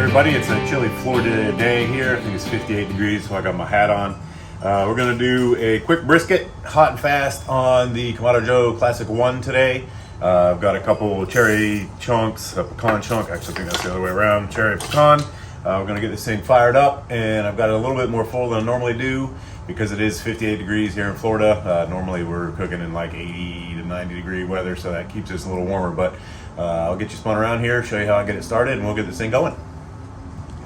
everybody, it's a chilly Florida day here. I think it's 58 degrees, so I got my hat on. We're gonna do a quick brisket, hot and fast, on the Kamado Joe Classic I today. I've got a couple cherry chunks, a pecan chunk, actually I think that's the other way around, cherry pecan. We're gonna get this thing fired up, and I've got it a little bit more full than I normally do because it is 58 degrees here in Florida. Normally we're cooking in like 80 to 90 degree weather, so that keeps us a little warmer, but I'll get you spun around here, show you how I get it started, and we'll get this thing going.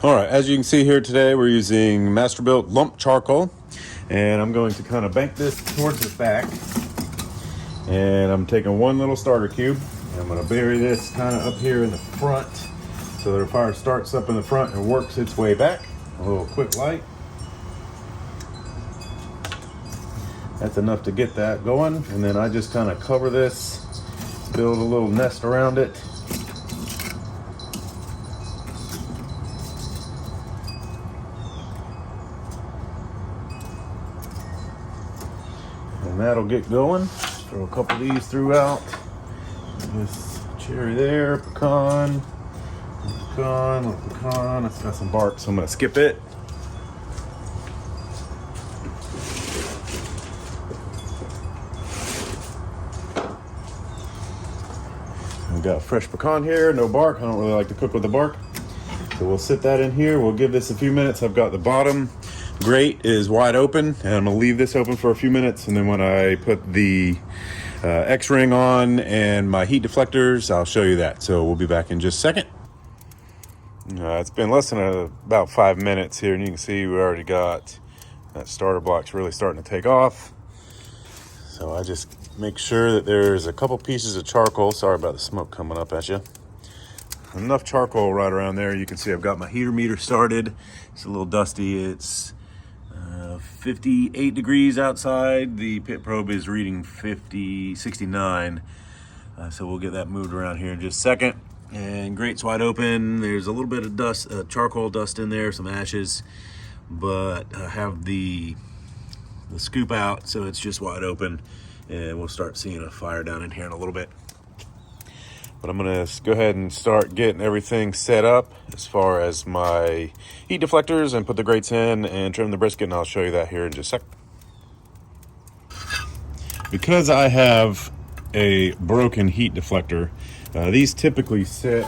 All right, as you can see here today, we're using Masterbuilt lump charcoal, and I'm going to kind of bank this towards the back, and I'm taking one little starter cube, and I'm going to bury this kind of up here in the front so that the fire starts up in the front and works its way back. A little quick light. That's enough to get that going, and then I just kind of cover this, build a little nest around it. And that'll get going. Throw a couple of these throughout. This cherry there, pecan, little pecan. It's got some bark, so I'm gonna skip it. We've got fresh pecan here, no bark. I don't really like to cook with the bark. So we'll sit that in here. We'll give this a few minutes. I've got the bottom grate is wide open, and I'm gonna leave this open for a few minutes, and then when I put the X-ring on and my heat deflectors, I'll show you that. So we'll be back in just a second. It's been less than about 5 minutes here, and you can see we already got that starter block's really starting to take off. So I just make sure that there's a couple pieces of charcoal. Sorry about the smoke coming up at you. Enough charcoal right around there. You can see I've got my heater meter started. It's a little dusty. It's 58 degrees outside. The pit probe is reading 69. So we'll get that moved around here in just a second. And grate's wide open. There's a little bit of dust, charcoal dust in there, some ashes, but I have the scoop out, so it's just wide open, and we'll start seeing a fire down in here in a little bit. But I'm gonna go ahead and start getting everything set up as far as my heat deflectors, and put the grates in and trim the brisket, and I'll show you that here in just a sec. Because I have a broken heat deflector, these typically sit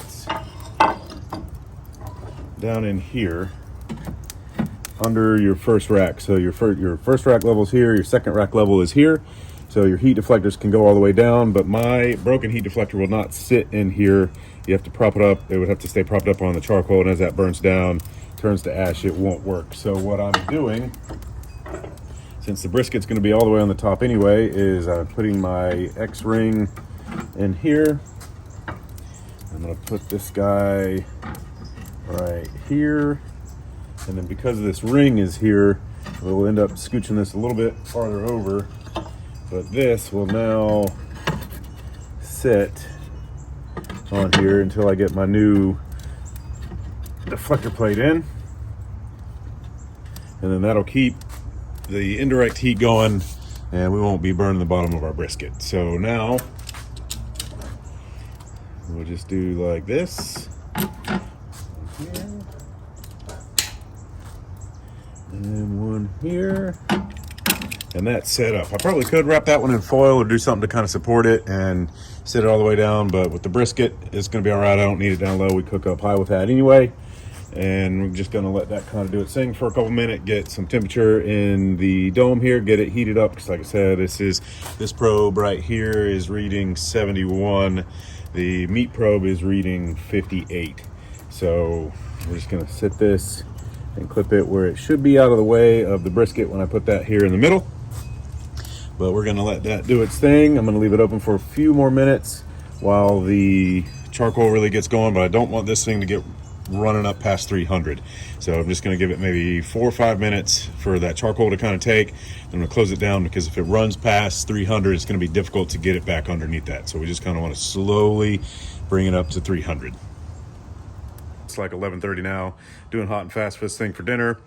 down in here under your first rack. So your first rack level is here, your second rack level is here. So your heat deflectors can go all the way down, but my broken heat deflector will not sit in here. You have to prop it up. It would have to stay propped up on the charcoal, and as that burns down, turns to ash, it won't work. So what I'm doing, since the brisket's gonna be all the way on the top anyway, is I'm putting my X-ring in here. I'm gonna put this guy right here. And then because this ring is here, we'll end up scooching this a little bit farther over. But this will now sit on here until I get my new deflector plate in. And then that'll keep the indirect heat going, and we won't be burning the bottom of our brisket. So now we'll just do like this. Here. And one here. And that's set up. I probably could wrap that one in foil or do something to kind of support it and sit it all the way down, but with the brisket, it's gonna be all right. I don't need it down low. We cook up high with that anyway. And we're just gonna let that kind of do its thing for a couple minutes, get some temperature in the dome here, get it heated up. Because like I said, this probe right here is reading 71. The meat probe is reading 58. So we're just gonna sit this and clip it where it should be out of the way of the brisket when I put that here in the middle. But we're gonna let that do its thing. I'm gonna leave it open for a few more minutes while the charcoal really gets going, but I don't want this thing to get running up past 300. So I'm just gonna give it maybe 4 or 5 minutes for that charcoal to kind of take. I'm gonna close it down, because if it runs past 300, it's gonna be difficult to get it back underneath that. So we just kind of want to slowly bring it up to 300. It's like 11:30 now, doing hot and fast for this thing for dinner.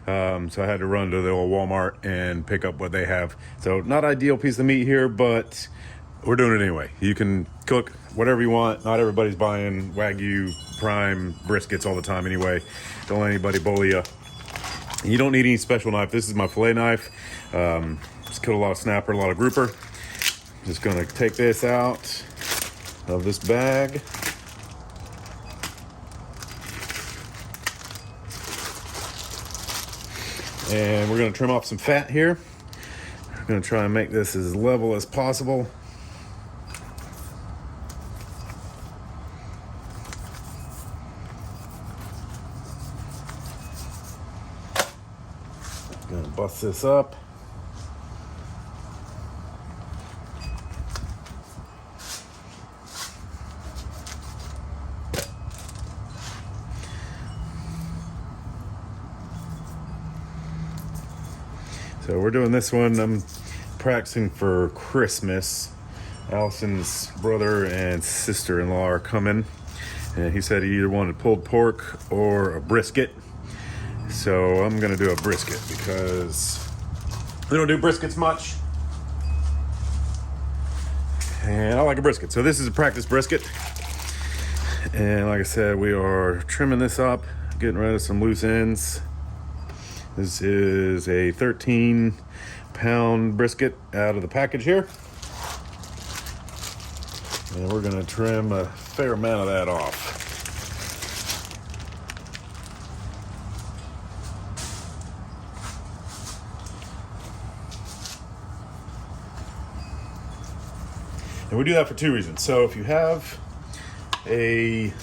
So I had to run to the old Walmart and pick up what they have. So not ideal piece of meat here, but we're doing it anyway. You can cook whatever you want. Not everybody's buying Wagyu prime briskets all the time anyway. Don't let anybody bully you. You don't need any special knife. This is my fillet knife. Just killed a lot of snapper, a lot of grouper. Just gonna take this out of this bag. And we're gonna trim off some fat here. We're gonna try and make this as level as possible. Gonna bust this up. So we're doing this one. I'm practicing for Christmas. Allison's brother and sister-in-law are coming, and he said he either wanted pulled pork or a brisket. So I'm gonna do a brisket because we don't do briskets much, and I like a brisket. So this is a practice brisket, and like I said, we are trimming this up, getting rid of some loose ends. This is a 13-pound brisket out of the package here. And we're gonna trim a fair amount of that off. And we do that for two reasons. So if you have a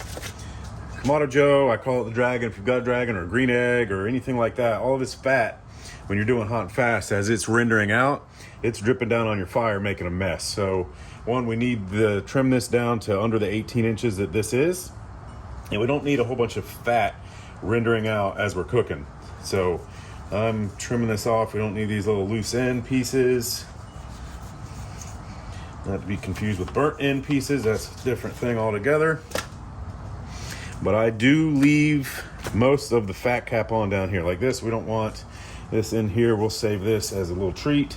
Kamado Joe, I call it the dragon. If you've got a dragon or a green egg or anything like that, all of this fat, when you're doing hot and fast, as it's rendering out, it's dripping down on your fire, making a mess. So one, we need to trim this down to under the 18 inches that this is. And we don't need a whole bunch of fat rendering out as we're cooking. So I'm trimming this off. We don't need these little loose end pieces. Not to be confused with burnt end pieces. That's a different thing altogether. But I do leave most of the fat cap on down here. Like this, we don't want this in here. We'll save this as a little treat.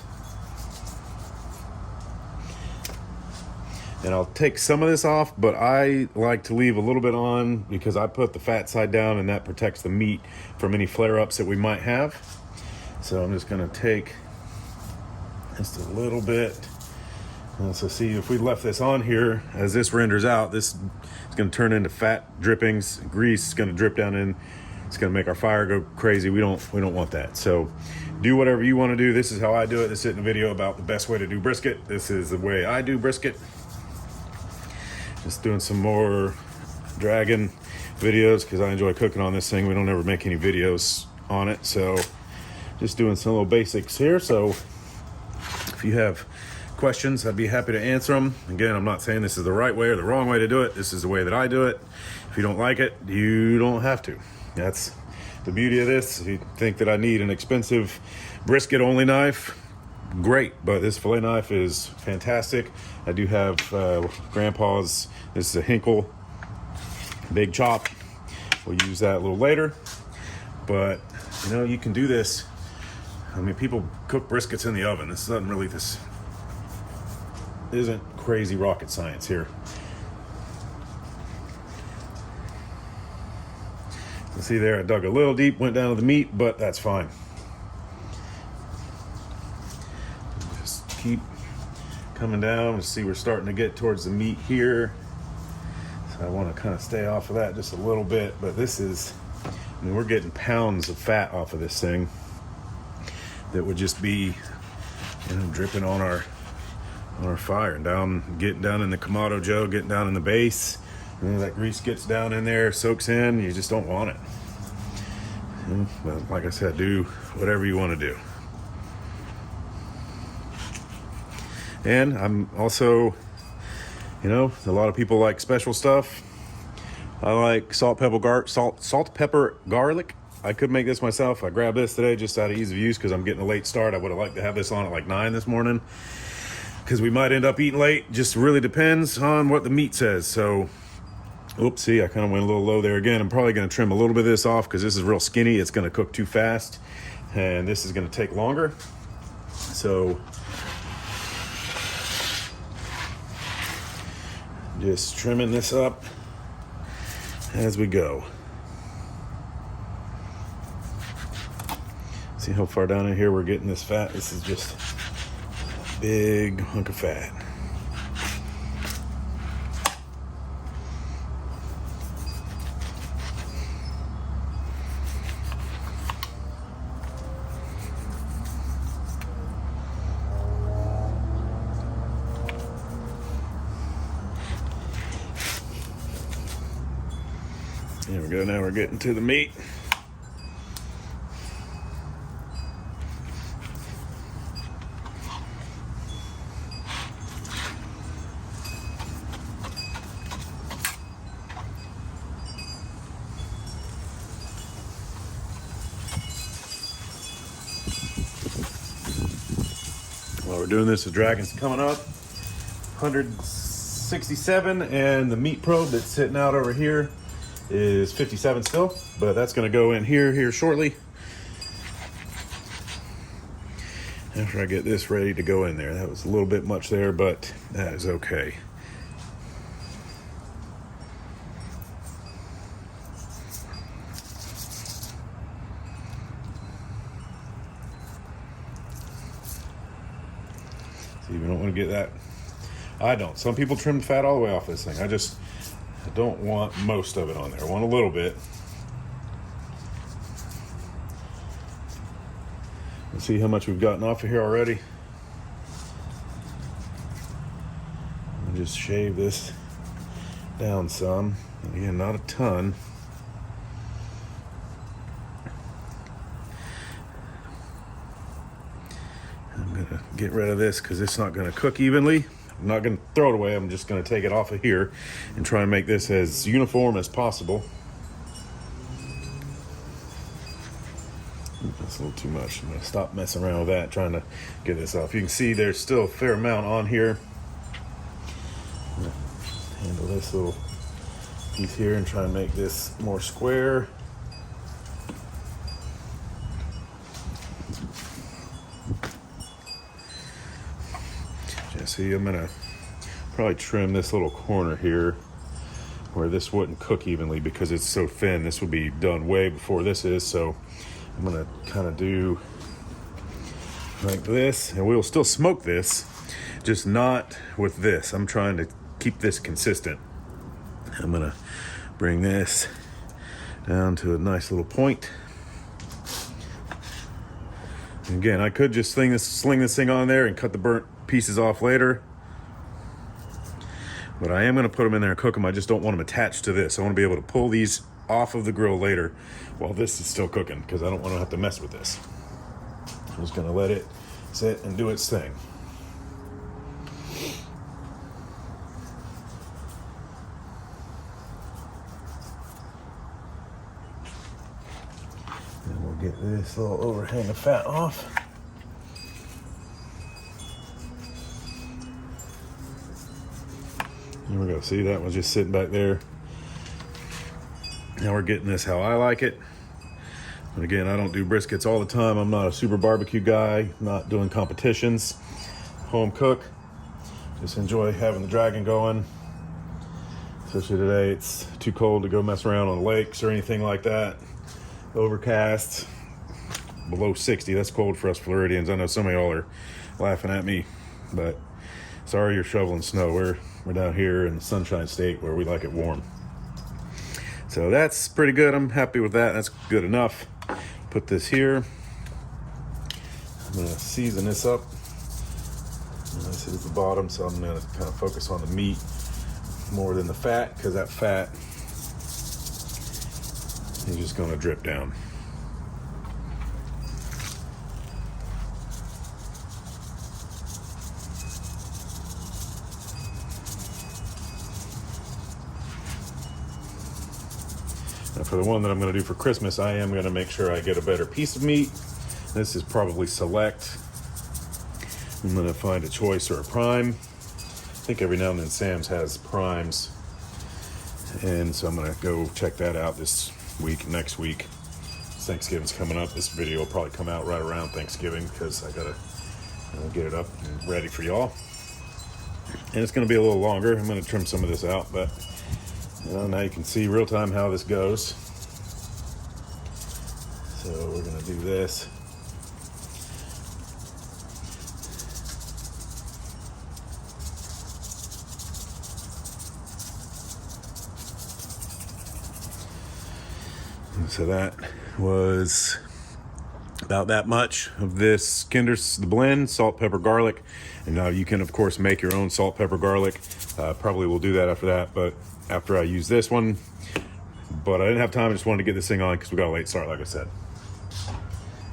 And I'll take some of this off, but I like to leave a little bit on because I put the fat side down and that protects the meat from any flare-ups that we might have. So I'm just gonna take just a little bit. So see, if we left this on here, as this renders out, this is going to turn into fat drippings. Grease is going to drip down in. It's going to make our fire go crazy. We don't want that. So do whatever you want to do. This is how I do it. This isn't a video about the best way to do brisket. This is the way I do brisket. Just doing some more dragon videos because I enjoy cooking on this thing. We don't ever make any videos on it. So just doing some little basics here. So if you have questions, I'd be happy to answer them. Again, I'm not saying this is the right way or the wrong way to do it. This is the way that I do it. If you don't like it, you don't have to. That's the beauty of this. If you think that I need an expensive brisket only knife, great, but this fillet knife is fantastic. I do have Grandpa's, this is a Hinkle big chop. We'll use that a little later, but you know, you can do this. I mean, people cook briskets in the oven. This isn't really isn't crazy rocket science here. You see there, I dug a little deep, went down to the meat, but that's fine. Just keep coming down. See, we're starting to get towards the meat here. So I want to kind of stay off of that just a little bit, but this is, I mean, we're getting pounds of fat off of this thing that would just be, you know, dripping on our fire and getting down in the Kamado Joe, getting down in the base. And that grease gets down in there, soaks in. You just don't want it. But like I said, do whatever you want to do. And I'm also, you know, a lot of people like special stuff. I like salt, pepper, garlic. I could make this myself. I grabbed this today just out of ease of use because I'm getting a late start. I would have liked to have this on at like 9 this morning because we might end up eating late. Just really depends on what the meat says. So, oops, see, I kind of went a little low there again. I'm probably going to trim a little bit of this off because this is real skinny. It's going to cook too fast, and this is going to take longer. So, Just trimming this up as we go. See how far down in here we're getting this fat? This is just a big hunk of fat. There we go, now we're getting to the meat. While we're doing this, the dragon's coming up. 167, and the meat probe that's sitting out over here is 57 still, but that's going to go in here shortly after I get this ready to go in there. That was a little bit much there, but that is okay. See, we don't want to get that. I don't. Some people trim the fat all the way off this thing. I don't want most of it on there. I want a little bit. Let's see how much we've gotten off of here already. I'll just shave this down some. Again, not a ton. I'm gonna get rid of this because it's not gonna cook evenly. I'm not going to throw it away. I'm just going to take it off of here and try and make this as uniform as possible. That's a little too much. I'm going to stop messing around with that, trying to get this off. You can see there's still a fair amount on here. I'm going to handle this little piece here and try and make this more square. See, I'm gonna probably trim this little corner here where this wouldn't cook evenly because it's so thin. This would be done way before this is, so I'm gonna kind of do like this, and we'll still smoke this, just not with this. I'm trying to keep this consistent. I'm gonna bring this down to a nice little point. And again, I could just sling this thing on there and cut the burnt pieces off later, but I am going to put them in there and cook them. I just don't want them attached to this. I want to be able to pull these off of the grill later while this is still cooking, because I don't want to have to mess with this. I'm just going to let it sit and do its thing. And we'll get this little overhang of fat off. There we go. See, that one's just sitting back there. Now we're getting this how I like it. And again, I don't do briskets all the time. I'm not a super barbecue guy, not doing competitions. Home cook. Just enjoy having the dragon going. Especially today, it's too cold to go mess around on lakes or anything like that. Overcast, below 60. That's cold for us Floridians. I know some of y'all are laughing at me, but sorry you're shoveling snow. We're down here in the Sunshine State where we like it warm. So that's pretty good. I'm happy with that. That's good enough. Put this here. I'm going to season this up. This is the bottom, so I'm going to kind of focus on the meat more than the fat, because that fat is just going to drip down. Now for the one that I'm going to do for Christmas, I am going to make sure I get a better piece of meat. This is probably select. I'm going to find a choice or a prime. I think every now and then Sam's has primes. And so I'm going to go check that out this week, next week. Thanksgiving's coming up. This video will probably come out right around Thanksgiving because I got to get it up and ready for y'all. and it's going to be a little longer. I'm going to trim some of this out, but now you can see real time how this goes. So we're going to do this. And so that was about that much of this Kinder's the blend, salt, pepper, garlic. And now you can of course make your own salt, pepper, garlic. Probably will do that after that, but after I use this one. But I didn't have time, I just wanted to get this thing on because we got a late start, like I said.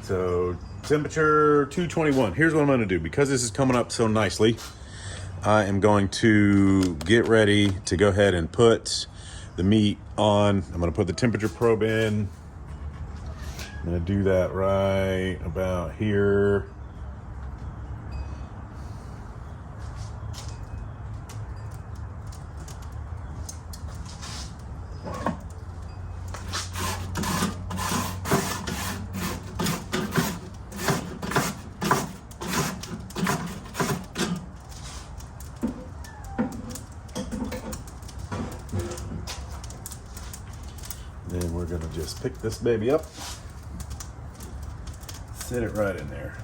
So temperature 221. Here's what I'm gonna do. Because this is coming up so nicely, I am going to get ready to go ahead and put the meat on. I'm gonna put the temperature probe in. I'm gonna do that right about here. Then we're gonna just pick this baby up, sit it right in there.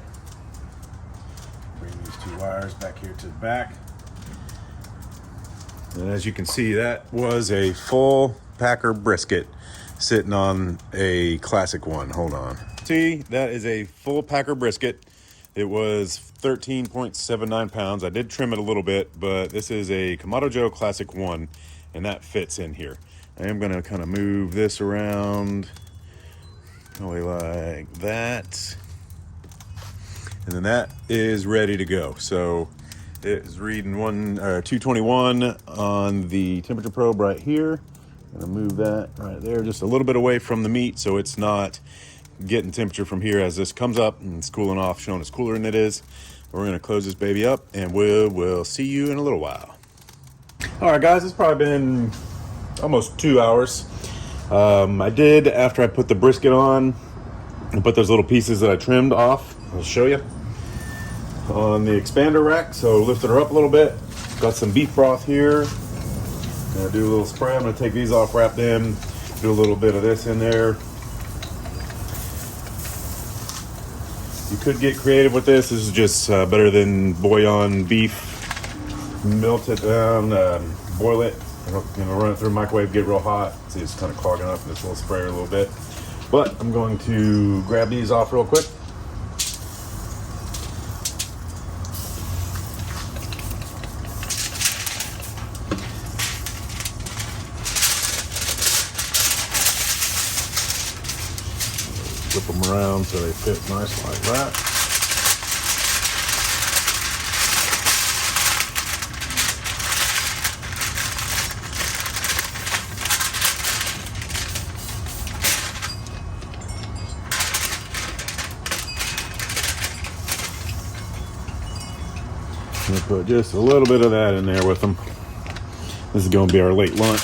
Bring these two wires back here to the back. And as you can see, that was a full packer brisket sitting on a Classic I. Hold on. See, that is a full packer brisket. It was 13.79 pounds. I did trim it a little bit, but this is a Kamado Joe Classic I, and that fits in here. I am gonna kind of move this around probably like that. And then that is ready to go. So it is reading 221 on the temperature probe right here. I'm gonna move that right there just a little bit away from the meat so it's not getting temperature from here as this comes up and it's cooling off, showing it's cooler than it is. We're gonna close this baby up and we'll see you in a little while. All right, guys, it's probably been almost 2 hours. I did, after I put the brisket on, I put those little pieces that I trimmed off. I'll show you on the expander rack. So lifted her up a little bit. Got some beef broth here. Gonna do a little spray. I'm gonna take these off, wrap them, do a little bit of this in there. You could get creative with this. This is just better than bouillon beef. Melt it down, boil it, run it through the microwave, get real hot. See, it's kind of clogging up in this little sprayer a little bit. But I'm going to grab these off real quick. Flip them around so they fit nice like that. I'm gonna put just a little bit of that in there with them. This is gonna be our late lunch.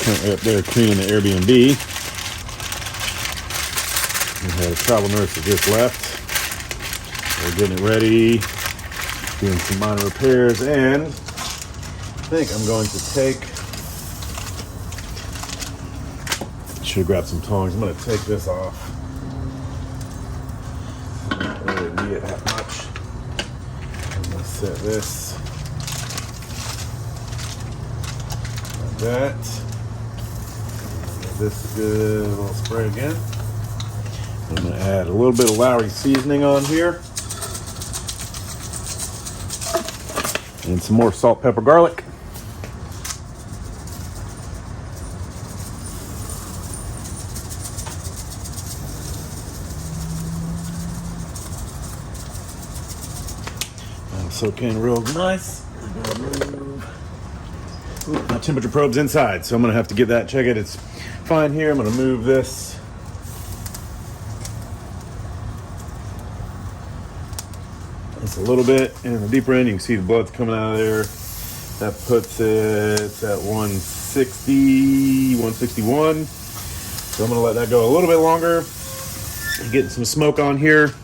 Currently up there cleaning the Airbnb. We had a travel nurse that just left. We're getting it ready, doing some minor repairs, and I think I'm going to should grab some tongs. I'm gonna take this off. I don't really need it that much. I'm gonna set this like that. Give this a good little spray again. I'm gonna add a little bit of Lowry seasoning on here. And some more salt, pepper, garlic. That'll soak in real nice. My temperature probe's inside, so I'm gonna have to get that, check it. It's fine here. I'm gonna move this. It's a little bit in the deeper end. You can see the blood's coming out of there. That puts it at 160, 161. So I'm gonna let that go a little bit longer. Getting some smoke on here.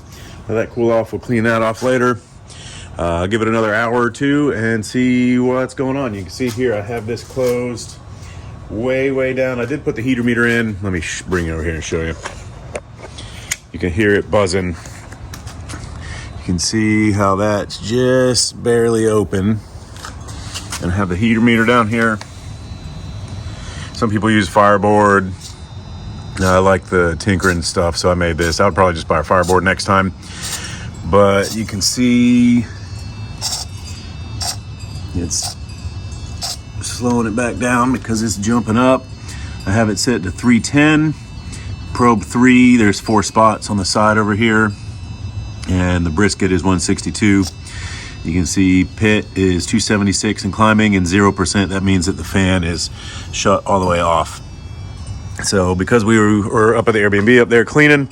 Let that cool off. We'll clean that off later. I'll give it another hour or two and see what's going on. You can see here I have this closed way down. I did put the heater meter in. Let me bring it over here and show you. You can hear it buzzing. You can see how that's just barely open. And I have the heater meter down here. Some people use Fireboard. I like the tinkering stuff, so I made this. I would probably just buy a Fireboard next time. But you can see it's slowing it back down because it's jumping up. I have it set to 310. Probe 3, there's 4 spots on the side over here. And the brisket is 162. You can see pit is 276 and climbing, and 0%. That means that the fan is shut all the way off. So because we were up at the Airbnb up there cleaning,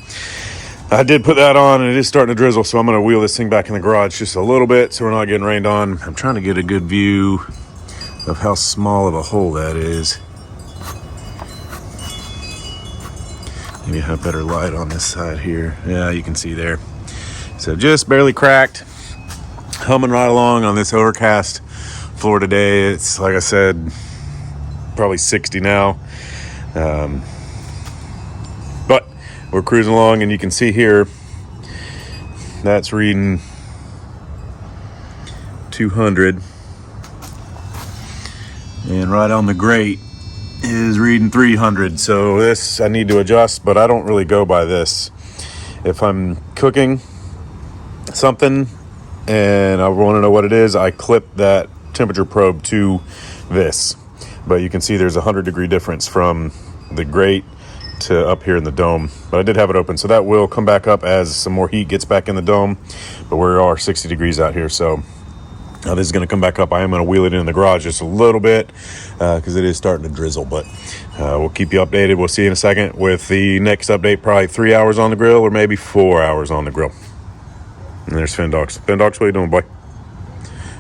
I did put that on, and it is starting to drizzle. So I'm going to wheel this thing back in the garage just a little bit so we're not getting rained on. I'm trying to get a good view of how small of a hole that is. Maybe have better light on this side here. Yeah, you can see there. So just barely cracked. Humming right along on this overcast floor today. It's, like I said, probably 60 now. But we're cruising along, and you can see here that's reading 200. And right on the grate is reading 300. So this I need to adjust, but I don't really go by this. If I'm cooking something and I want to know what it is, I clip that temperature probe to this. But you can see there's a 100-degree difference from the grate to up here in the dome. But I did have it open, so that will come back up as some more heat gets back in the dome. But we are 60 degrees out here, so this is going to come back up. I am going to wheel it in the garage just a little bit because it is starting to drizzle. But we'll keep you updated. We'll see you in a second with the next update, probably 3 hours on the grill or maybe 4 hours on the grill. And there's Findogs. Findogs, what are you doing, boy?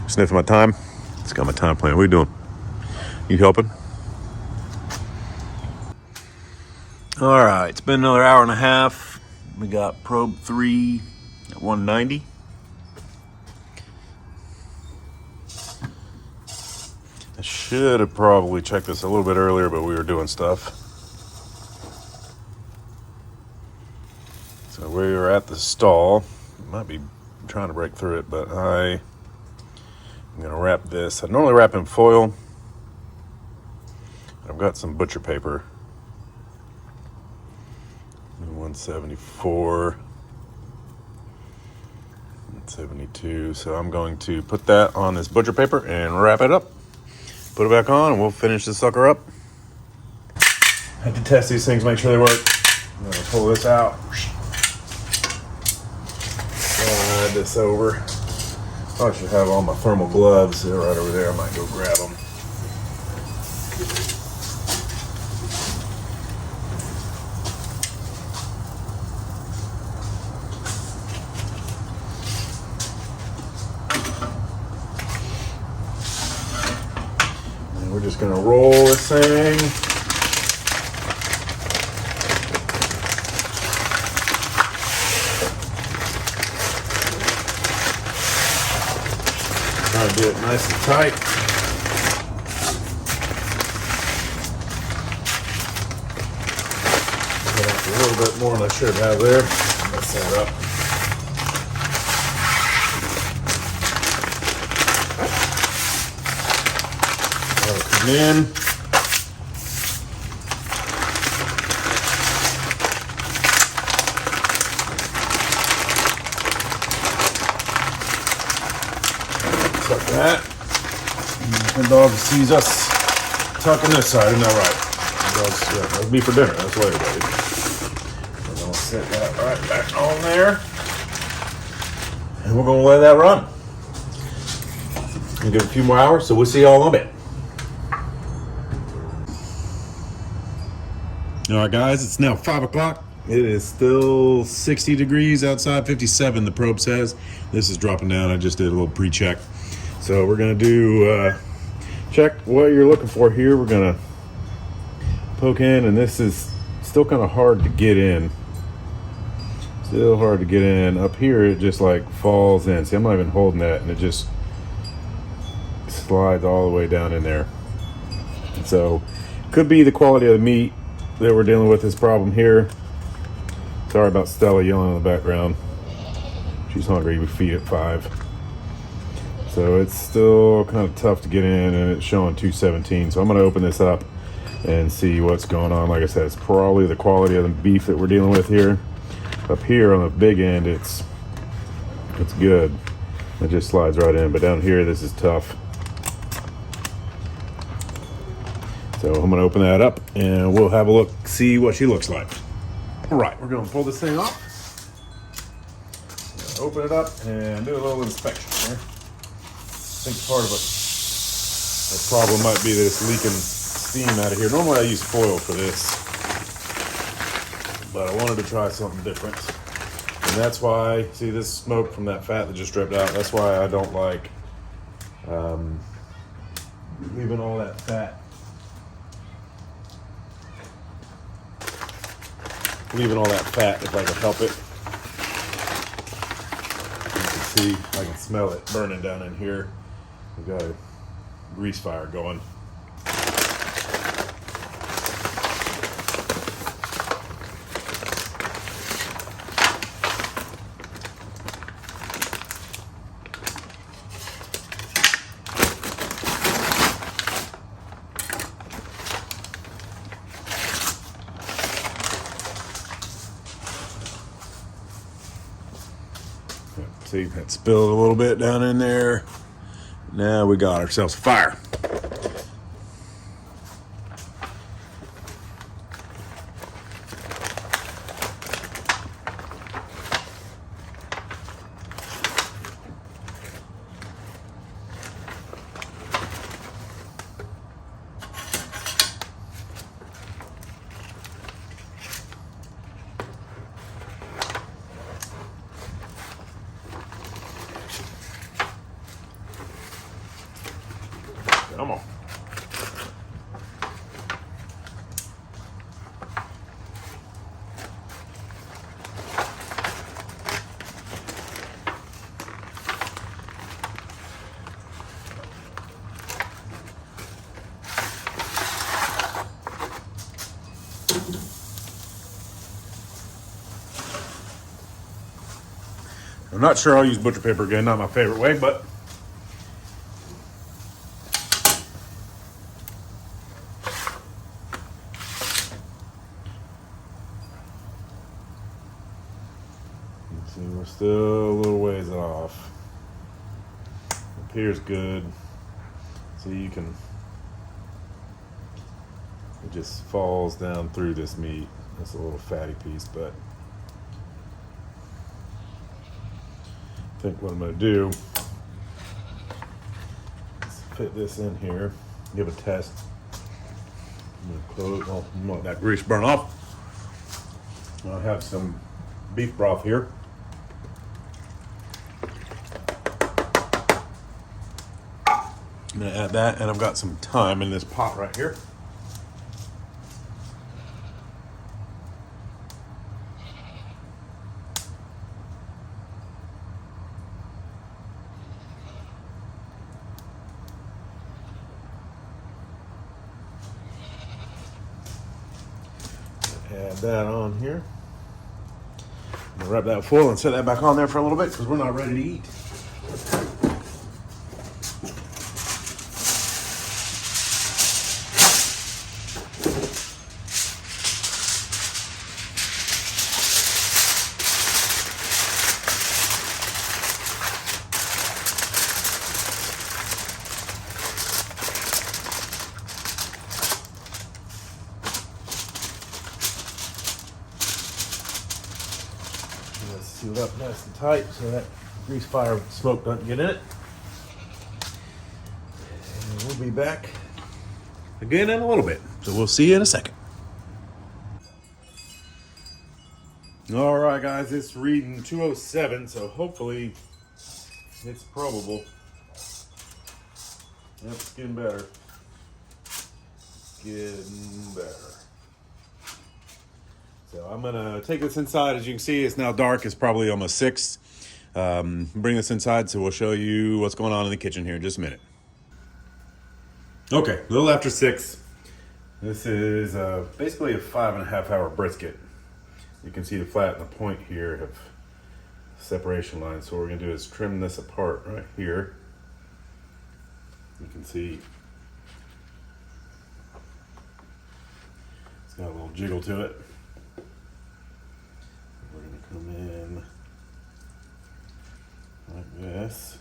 Sniffing my time? It's got my time plan. What are you doing? You helping? All right, it's been another hour and a half. We got probe 3 at 190. I should have probably checked this a little bit earlier, but we were doing stuff. So we were at the stall. Might be trying to break through it, but I'm going to wrap this. I normally wrap in foil. I've got some butcher paper. 174. 172. So I'm going to put that on this butcher paper and wrap it up. Put it back on, and we'll finish this sucker up. I have to test these things, make sure they work. I'm going to pull this out. Slide this over. I should have all my thermal gloves. They're right over there. I might go grab them. And we're just going to roll this thing. Try to do it nice and tight. A little bit more than I should have there. Mess that up. That'll come in. Tuck that. The dog sees us tucking this side, isn't that right? The dog's, yeah, that'll be for dinner. That's what everybody. We're gonna set that right back on there, and we're gonna let that run. And give it a few more hours, so we'll see y'all in a bit. All right, guys, it's now 5 o'clock. It is still 60 degrees outside, 57 the probe says. This is dropping down. I just did a little pre-check. So we're gonna do check what you're looking for here. We're gonna poke in, and this is still kind of hard to get in. Still hard to get in. Up here, it just like falls in. See, I'm not even holding that, and it just slides all the way down in there. So, could be the quality of the meat that we're dealing with this problem here. Sorry about Stella yelling in the background. She's hungry. We feed at 5. So it's still kind of tough to get in, and it's showing 217. So I'm going to open this up and see what's going on. Like I said, it's probably the quality of the beef that we're dealing with here. Up here on the big end, it's good. It just slides right in. But down here, this is tough. So I'm going to open that up, and we'll have a look, see what she looks like. All right, we're going to pull this thing off. Open it up and do a little inspection here. I think part of the problem might be that it's leaking steam out of here. Normally I use foil for this, but I wanted to try something different. And that's why, see this smoke from that fat that just dripped out, that's why I don't like leaving all that fat. Leaving all that fat if I can help it. You can see, I can smell it burning down in here. We've got a grease fire going. See, that spilled a little bit down in there. Now we got ourselves a fire. Come on. I'm not sure I'll use butcher paper again, not my favorite way, but see, we're still a little ways off. Appears good. See, you can, it just falls down through this meat. It's a little fatty piece, but I think what I'm going to do is fit this in here, give a test. I'm going to close, well, I'm going to let that grease burn off. I have some beef broth here. I'm going to add that, and I've got some thyme in this pot right here. Add that on here. I'm gonna wrap that foil and set that back on there for a little bit because we're not ready to eat. Seal it up nice and tight so that grease fire smoke doesn't get in it. And we'll be back again in a little bit. So we'll see you in a second. All right, guys, it's reading 207, so hopefully it's probable. Yep, it's getting better. Getting better. So I'm gonna take this inside. As you can see, it's now dark. It's probably almost 6. Bring this inside, so we'll show you what's going on in the kitchen here in just a minute. Okay, a little after 6. This is basically a 5.5 hour brisket. You can see the flat and the point here have separation lines. So what we're gonna do is trim this apart right here. You can see it's got a little jiggle to it. We're gonna come in like this.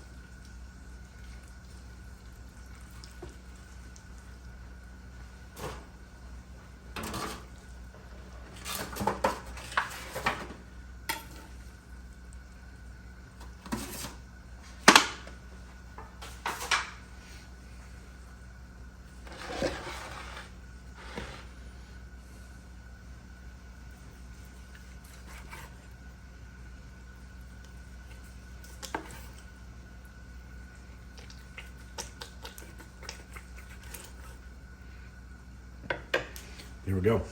Here we go.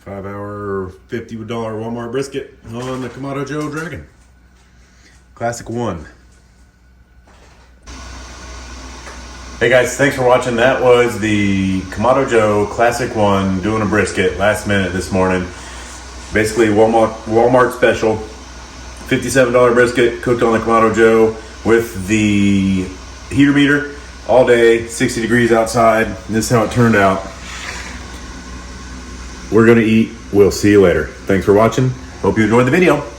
$5 $50 Walmart brisket on the Kamado Joe Dragon. Classic I. Hey guys, thanks for watching. That was the Kamado Joe Classic I doing a brisket last minute this morning. Basically Walmart special. $57 brisket cooked on the Kamado Joe with the heater meter. All day, 60 degrees outside. This is how it turned out. We're gonna eat. We'll see you later. Thanks for watching. Hope you enjoyed the video.